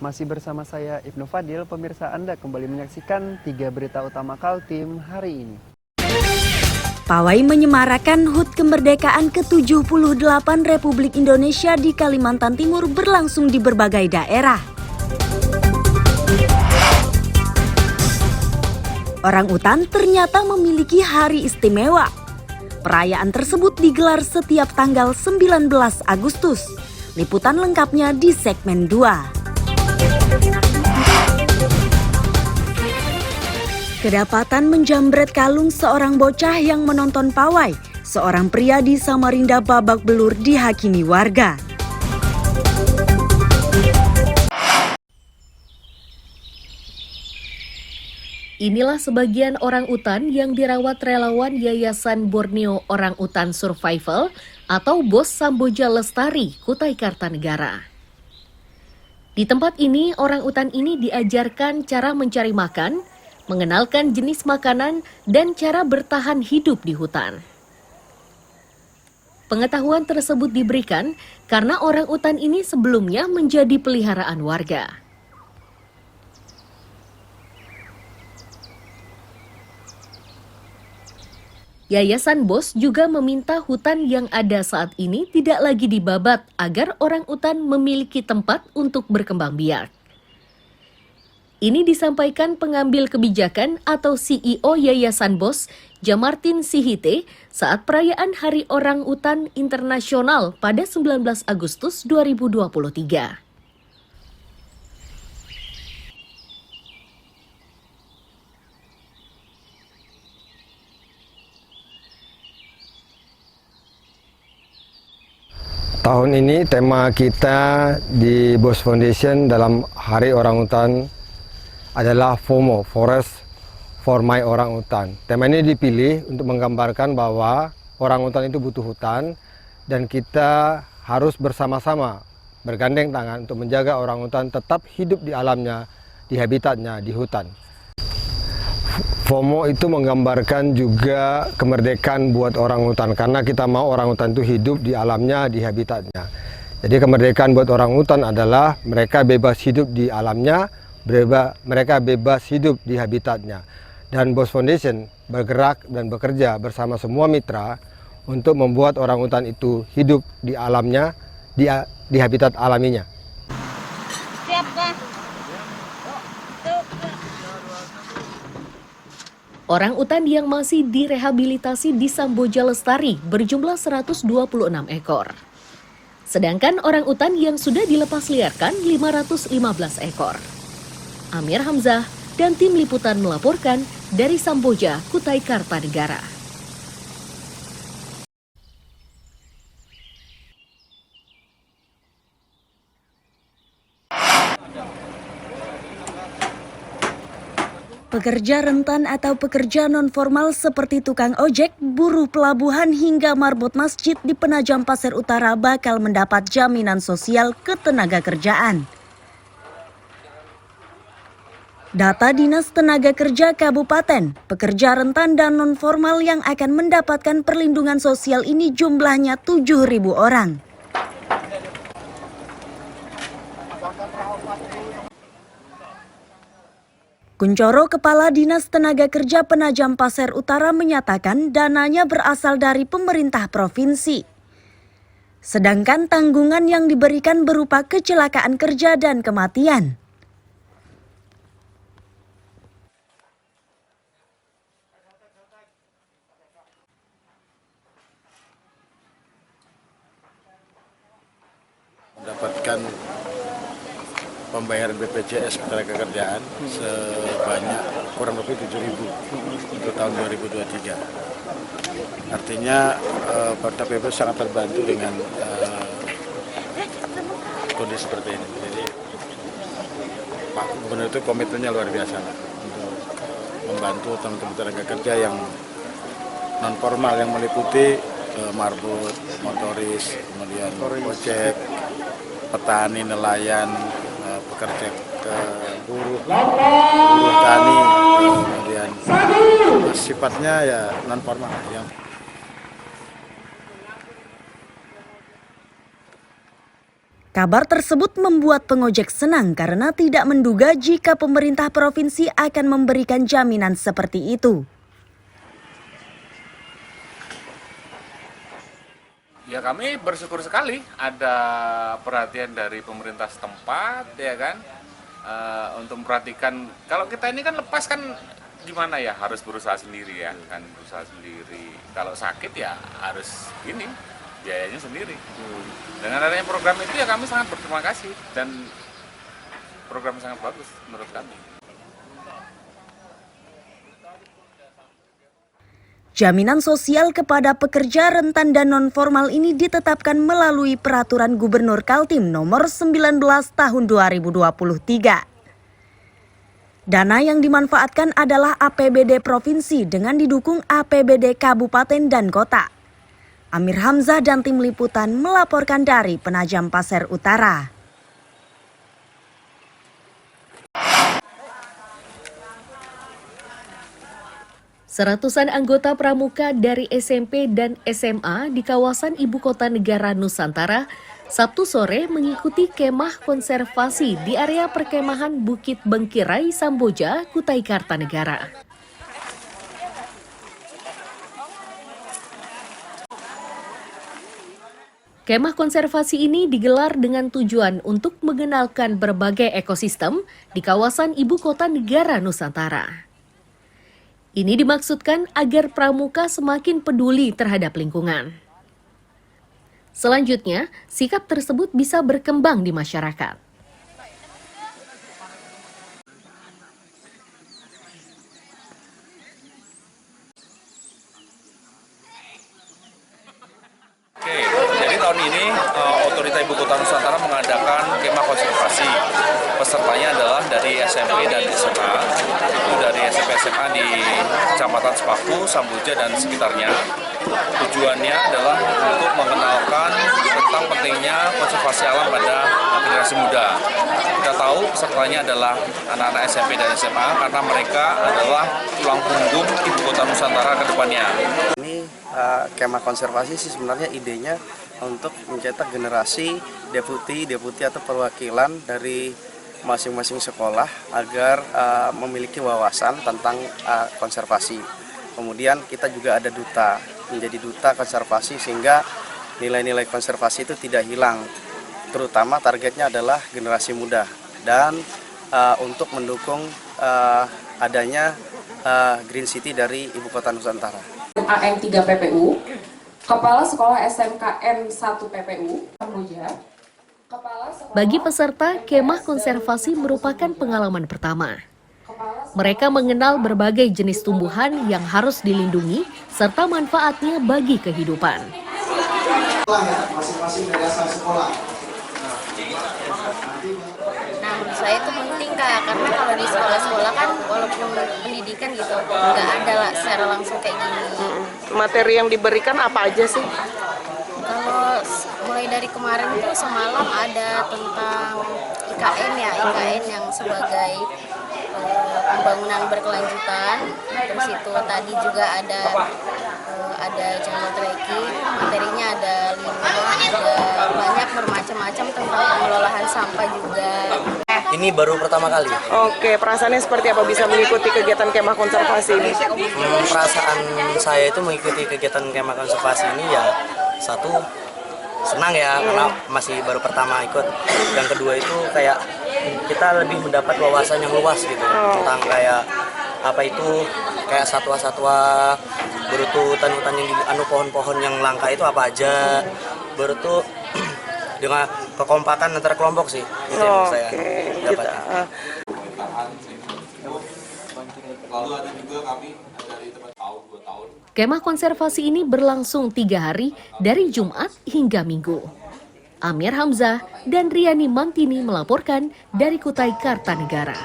Masih bersama saya Ibnu Fadil, pemirsa Anda kembali menyaksikan 3 berita utama Kaltim hari ini. Pawai menyemarakan HUT kemerdekaan ke-78 Republik Indonesia di Kalimantan Timur berlangsung di berbagai daerah. Orang utan ternyata memiliki hari istimewa. Perayaan tersebut digelar setiap tanggal 19 Agustus. Liputan lengkapnya di segmen 2. Kedapatan menjambret kalung seorang bocah yang menonton pawai. Seorang pria di Samarinda babak belur dihakimi warga. Inilah sebagian orang utan yang dirawat relawan Yayasan Borneo Orang Utan Survival atau BOS Samboja Lestari, Kutai Kartanegara. Di tempat ini, orang utan ini diajarkan cara mencari makan, mengenalkan jenis makanan, dan cara bertahan hidup di hutan. Pengetahuan tersebut diberikan karena orang utan ini sebelumnya menjadi peliharaan warga. Yayasan BOS juga meminta hutan yang ada saat ini tidak lagi dibabat agar orang utan memiliki tempat untuk berkembang biak. Ini disampaikan pengambil kebijakan atau CEO Yayasan BOS, Jamartin Sihite, saat perayaan Hari Orang Utan Internasional pada 19 Agustus 2023. Tahun ini tema kita di BOS Foundation dalam Hari Orang Utan adalah FOMO, Forest for My Orang Utan. Tema ini dipilih untuk menggambarkan bahwa orang utan itu butuh hutan dan kita harus bersama-sama bergandeng tangan untuk menjaga orang utan tetap hidup di alamnya, di habitatnya, di hutan. FOMO itu menggambarkan juga kemerdekaan buat orang hutan karena kita mau orang hutan itu hidup di alamnya, di habitatnya. Jadi kemerdekaan buat orang hutan adalah mereka bebas hidup di alamnya, mereka bebas hidup di habitatnya. Dan BOS Foundation bergerak dan bekerja bersama semua mitra untuk membuat orang hutan itu hidup di alamnya, di habitat alaminya. Siap, Kak. Orang utan yang masih direhabilitasi di Samboja Lestari berjumlah 126 ekor. Sedangkan orang utan yang sudah dilepas liarkan 515 ekor. Amir Hamzah dan tim liputan melaporkan dari Samboja, Kutai Kartanegara. Pekerja rentan atau pekerja non-formal seperti tukang ojek, buruh pelabuhan hingga marbot masjid di Penajam Pasir Utara bakal mendapat jaminan sosial ketenagakerjaan. Data Dinas Tenaga Kerja Kabupaten, pekerja rentan dan non-formal yang akan mendapatkan perlindungan sosial ini jumlahnya 7.000 orang. Kuncoro, Kepala Dinas Tenaga Kerja Penajam Pasir Utara menyatakan dananya berasal dari pemerintah provinsi. Sedangkan tanggungan yang diberikan berupa kecelakaan kerja dan kematian. Mendapatkan pembayaran BPJS Ketenagakerjaan sebanyak kurang lebih 7.000 untuk tahun 2023. Artinya Pak PP sangat terbantu dengan kondisi seperti ini. Jadi Pak Gubernur itu komitmennya luar biasa untuk membantu teman-teman tenaga kerja yang non formal yang meliputi marbot, motoris, kemudian ojek, petani, nelayan, pekerja buruh tani, kemudian sifatnya ya non formal. Yang Kabar tersebut membuat pengojek senang karena tidak menduga jika pemerintah provinsi akan memberikan jaminan seperti itu. Ya kami bersyukur sekali ada perhatian dari pemerintah setempat, ya kan, untuk memperhatikan. Kalau kita ini kan lepas kan gimana ya, harus berusaha sendiri ya kan, berusaha sendiri. Kalau sakit ya harus ini biayanya sendiri. Dengan adanya program itu ya kami sangat berterima kasih dan program sangat bagus menurut kami. Jaminan sosial kepada pekerja rentan dan non-formal ini ditetapkan melalui Peraturan Gubernur Kaltim Nomor 19 Tahun 2023. Dana yang dimanfaatkan adalah APBD Provinsi dengan didukung APBD Kabupaten dan Kota. Amir Hamzah dan tim liputan melaporkan dari Penajam Pasir Utara. Seratusan anggota pramuka dari SMP dan SMA di kawasan Ibu Kota Negara Nusantara Sabtu sore mengikuti kemah konservasi di area perkemahan Bukit Bengkirai Samboja, Kutai Kartanegara. Kemah konservasi ini digelar dengan tujuan untuk mengenalkan berbagai ekosistem di kawasan Ibu Kota Negara Nusantara. Ini dimaksudkan agar pramuka semakin peduli terhadap lingkungan. Selanjutnya, sikap tersebut bisa berkembang di masyarakat. Oke, jadi tahun ini Otorita Ibu Kota Nusantara mengadakan kemah konservasi. Pesertanya adalah dari SMP dan SMA, itu dari SMP SMA di Kecamatan Sepaku, Samboja dan sekitarnya. Tujuannya adalah untuk mengenalkan tentang pentingnya konservasi alam pada generasi muda. Kita tahu pesertanya adalah anak-anak SMP dan SMA karena mereka adalah tulang punggung Ibu Kota Nusantara ke depannya. Ini kemah konservasi sih sebenarnya idenya untuk mencetak generasi deputi atau perwakilan dari masing-masing sekolah agar memiliki wawasan tentang konservasi. Kemudian kita juga ada duta, menjadi duta konservasi sehingga nilai-nilai konservasi itu tidak hilang. Terutama targetnya adalah generasi muda dan untuk mendukung adanya Green City dari Ibu Kota Nusantara. AM 3 PPU, Kepala Sekolah SMKN 1 PPU, Samboja. Bagi peserta, kemah konservasi merupakan pengalaman pertama. Mereka mengenal berbagai jenis tumbuhan yang harus dilindungi serta manfaatnya bagi kehidupan. Nah, menurut saya itu penting Kak, karena kalau di sekolah-sekolah kan walaupun pendidikan gitu nggak ada lah secara langsung kayak gini. Materi yang diberikan apa aja sih? Kalau mulai dari kemarin itu semalam ada tentang IKN ya, IKN yang sebagai pembangunan berkelanjutan. Terus itu tadi juga ada jungle trekking, materinya ada 5, ada banyak bermacam-macam tentang pengelolaan sampah juga. Ini baru pertama kali. Oke, perasaannya seperti apa bisa mengikuti kegiatan kemah konservasi ini? Perasaan saya itu mengikuti kegiatan kemah konservasi ini ya satu senang ya karena masih baru pertama ikut. Yang kedua itu kayak kita lebih mendapat wawasan yang luas gitu tentang kayak apa itu kayak satwa-satwa berutu hutan-hutan yang di pohon-pohon yang langka itu apa aja berutu dengan kekompakan antar kelompok sih itu yang saya dapatkan. Kemah konservasi ini berlangsung 3 hari dari Jumat hingga Minggu. Amir Hamzah dan Riani Mantini melaporkan dari Kutai Kartanegara.